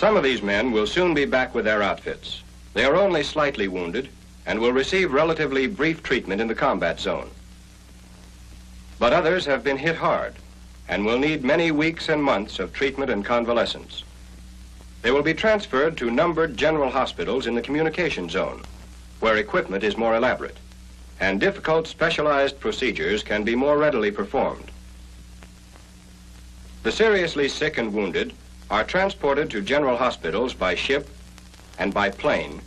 Some of these men will soon be back with their outfits. They are only slightly wounded and will receive relatively brief treatment in the combat zone. But others have been hit hard and will need many weeks and months of treatment and convalescence. They will be transferred to numbered general hospitals in the communication zone, where equipment is more elaborate, and difficult specialized procedures can be more readily performed. The seriously sick and wounded are transported to general hospitals by ship and by plane,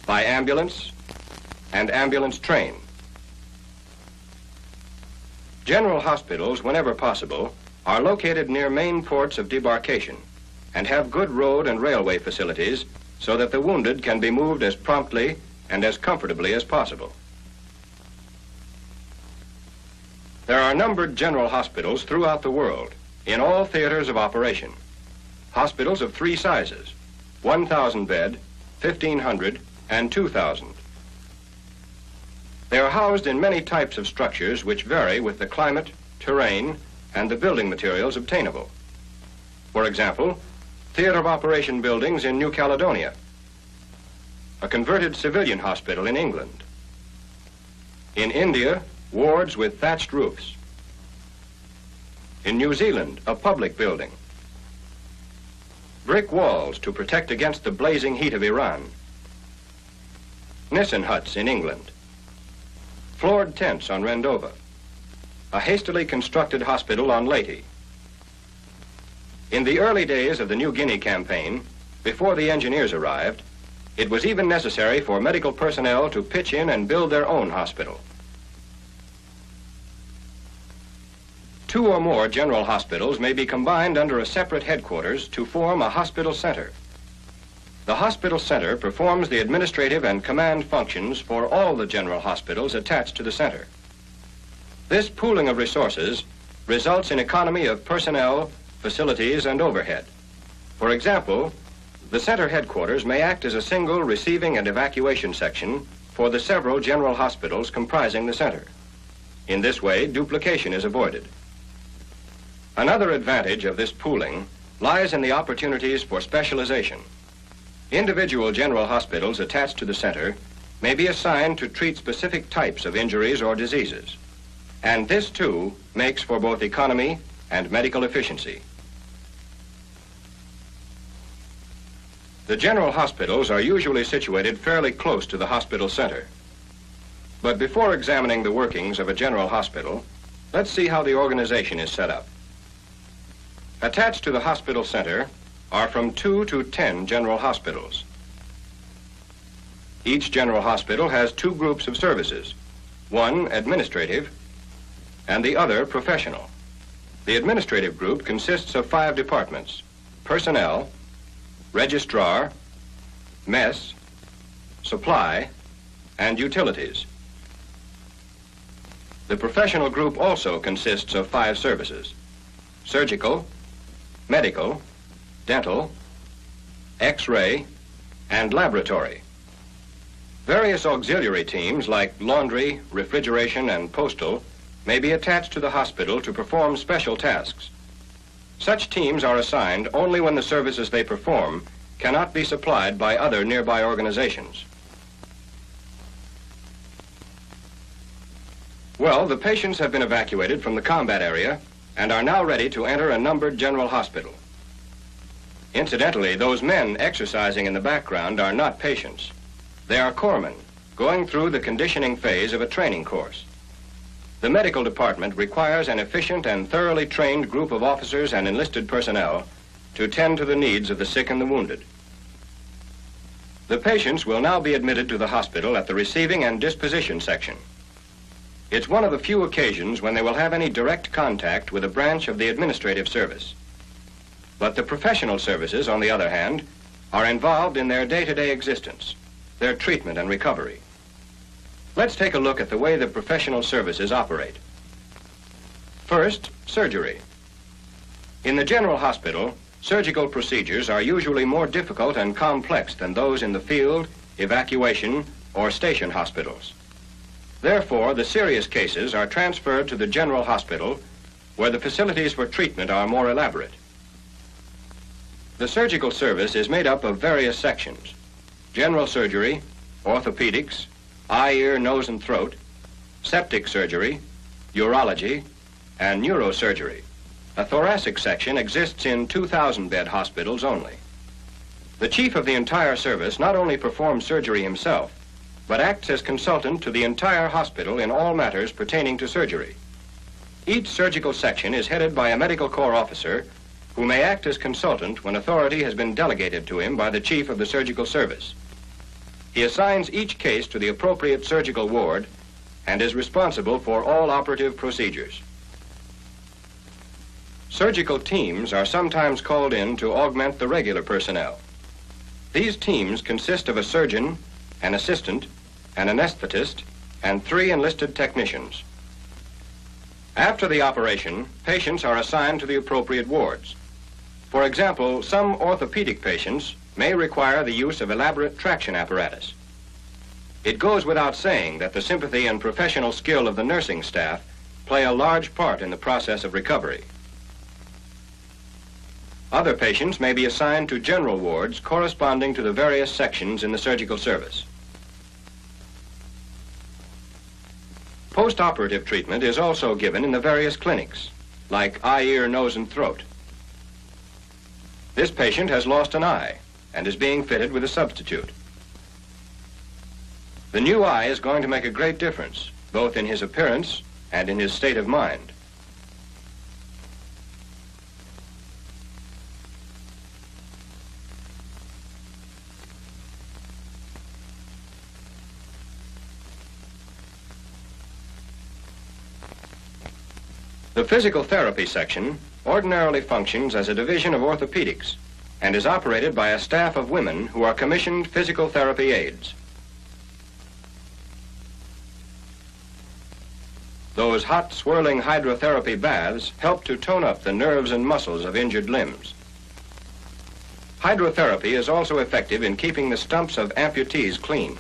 by ambulance and ambulance train. General hospitals, whenever possible, are located near main ports of debarkation and have good road and railway facilities so that the wounded can be moved as promptly and as comfortably as possible. There are numbered general hospitals throughout the world in all theaters of operation. Hospitals of three sizes: 1,000 bed, 1,500, and 2,000. They are housed in many types of structures which vary with the climate, terrain, and the building materials obtainable. For example, theater of operation buildings in New Caledonia, a converted civilian hospital in England. In India, wards with thatched roofs. In New Zealand, a public building. Brick walls to protect against the blazing heat of Iran. Nissen huts in England. Floored tents on Rendova. A hastily constructed hospital on Leyte. In the early days of the New Guinea campaign, before the engineers arrived, it was even necessary for medical personnel to pitch in and build their own hospital. 2 or more general hospitals may be combined under a separate headquarters to form a hospital center. The hospital center performs the administrative and command functions for all the general hospitals attached to the center. This pooling of resources results in economy of personnel, facilities, and overhead. For example, the center headquarters may act as a single receiving and evacuation section for the several general hospitals comprising the center. In this way, duplication is avoided. Another advantage of this pooling lies in the opportunities for specialization. Individual general hospitals attached to the center may be assigned to treat specific types of injuries or diseases. And this, too, makes for both economy and medical efficiency. The general hospitals are usually situated fairly close to the hospital center. But before examining the workings of a general hospital, let's see how the organization is set up. Attached to the hospital center are from 2 to 10 general hospitals. Each general hospital has 2 groups of services, one administrative and the other professional. The administrative group consists of 5 departments: personnel, registrar, mess, supply, and utilities. The professional group also consists of 5 services: surgical, medical, dental, X-ray, and laboratory. Various auxiliary teams like laundry, refrigeration, and postal may be attached to the hospital to perform special tasks. Such teams are assigned only when the services they perform cannot be supplied by other nearby organizations. Well, the patients have been evacuated from the combat area and are now ready to enter a numbered general hospital. Incidentally, those men exercising in the background are not patients. They are corpsmen going through the conditioning phase of a training course. The medical department requires an efficient and thoroughly trained group of officers and enlisted personnel to tend to the needs of the sick and the wounded. The patients will now be admitted to the hospital at the receiving and disposition section. It's one of the few occasions when they will have any direct contact with a branch of the administrative service. But the professional services, on the other hand, are involved in their day-to-day existence, their treatment and recovery. Let's take a look at the way the professional services operate. First, surgery. In the general hospital, surgical procedures are usually more difficult and complex than those in the field, evacuation, or station hospitals. Therefore, the serious cases are transferred to the general hospital, where the facilities for treatment are more elaborate. The surgical service is made up of various sections: general surgery, orthopedics, eye, ear, nose, and throat, septic surgery, urology, and neurosurgery. A thoracic section exists in 2,000-bed hospitals only. The chief of the entire service not only performs surgery himself, but acts as consultant to the entire hospital in all matters pertaining to surgery. Each surgical section is headed by a medical corps officer who may act as consultant when authority has been delegated to him by the chief of the surgical service. He assigns each case to the appropriate surgical ward and is responsible for all operative procedures. Surgical teams are sometimes called in to augment the regular personnel. These teams consist of a surgeon, an assistant, an anesthetist, and 3 enlisted technicians. After the operation, patients are assigned to the appropriate wards. For example, some orthopedic patients may require the use of elaborate traction apparatus. It goes without saying that the sympathy and professional skill of the nursing staff play a large part in the process of recovery. Other patients may be assigned to general wards corresponding to the various sections in the surgical service. Post-operative treatment is also given in the various clinics, like eye, ear, nose, and throat. This patient has lost an eye and is being fitted with a substitute. The new eye is going to make a great difference, both in his appearance and in his state of mind. The physical therapy section ordinarily functions as a division of orthopedics and is operated by a staff of women who are commissioned physical therapy aides. Those hot, swirling hydrotherapy baths help to tone up the nerves and muscles of injured limbs. Hydrotherapy is also effective in keeping the stumps of amputees clean.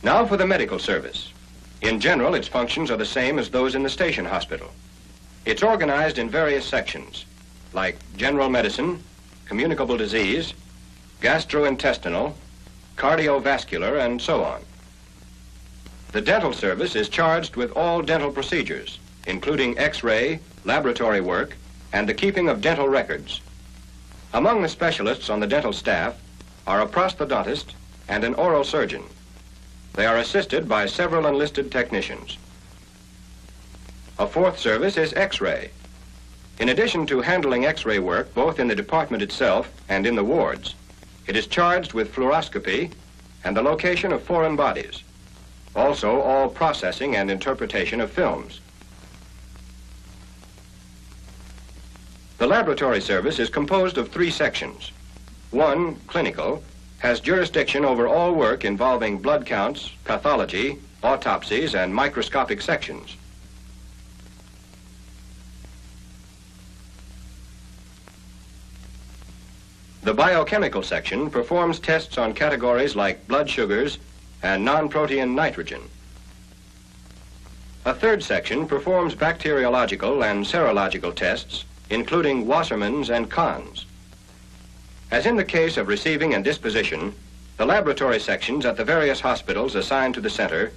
Now for the medical service. In general, its functions are the same as those in the station hospital. It's organized in various sections, like general medicine, communicable disease, gastrointestinal, cardiovascular, and so on. The dental service is charged with all dental procedures, including X-ray, laboratory work, and the keeping of dental records. Among the specialists on the dental staff are a prosthodontist and an oral surgeon. They are assisted by several enlisted technicians. A fourth service is X-ray. In addition to handling X-ray work both in the department itself and in the wards, it is charged with fluoroscopy and the location of foreign bodies. Also, all processing and interpretation of films. The laboratory service is composed of 3 sections. 1, clinical, has jurisdiction over all work involving blood counts, pathology, autopsies, and microscopic sections. The biochemical section performs tests on categories like blood sugars and non-protein nitrogen. A 3rd section performs bacteriological and serological tests, including Wassermann's and Kahn's. As in the case of receiving and disposition, the laboratory sections at the various hospitals assigned to the center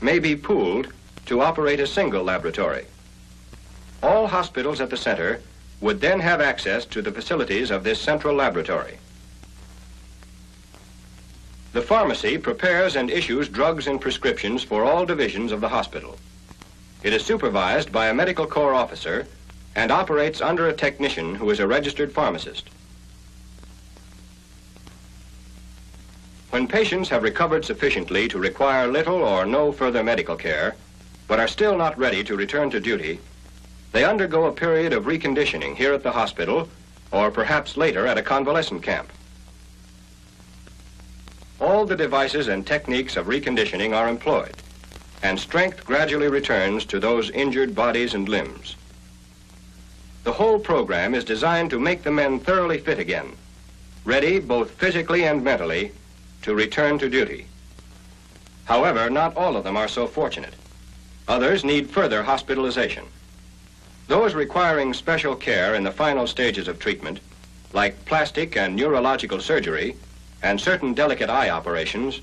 may be pooled to operate a single laboratory. All hospitals at the center would then have access to the facilities of this central laboratory. The pharmacy prepares and issues drugs and prescriptions for all divisions of the hospital. It is supervised by a medical corps officer and operates under a technician who is a registered pharmacist. When patients have recovered sufficiently to require little or no further medical care, but are still not ready to return to duty, they undergo a period of reconditioning here at the hospital, or perhaps later at a convalescent camp. All the devices and techniques of reconditioning are employed, and strength gradually returns to those injured bodies and limbs. The whole program is designed to make the men thoroughly fit again, ready both physically and mentally to return to duty. However, not all of them are so fortunate. Others need further hospitalization. Those requiring special care in the final stages of treatment, like plastic and neurological surgery and certain delicate eye operations,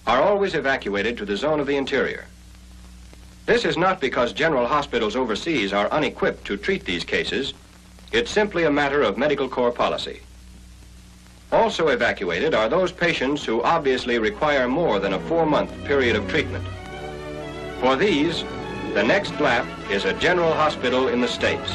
are always evacuated to the zone of the interior. This is not because general hospitals overseas are unequipped to treat these cases. It's simply a matter of medical corps policy. Also evacuated are those patients who obviously require more than a 4-month period of treatment. For these, the next lap is a general hospital in the States.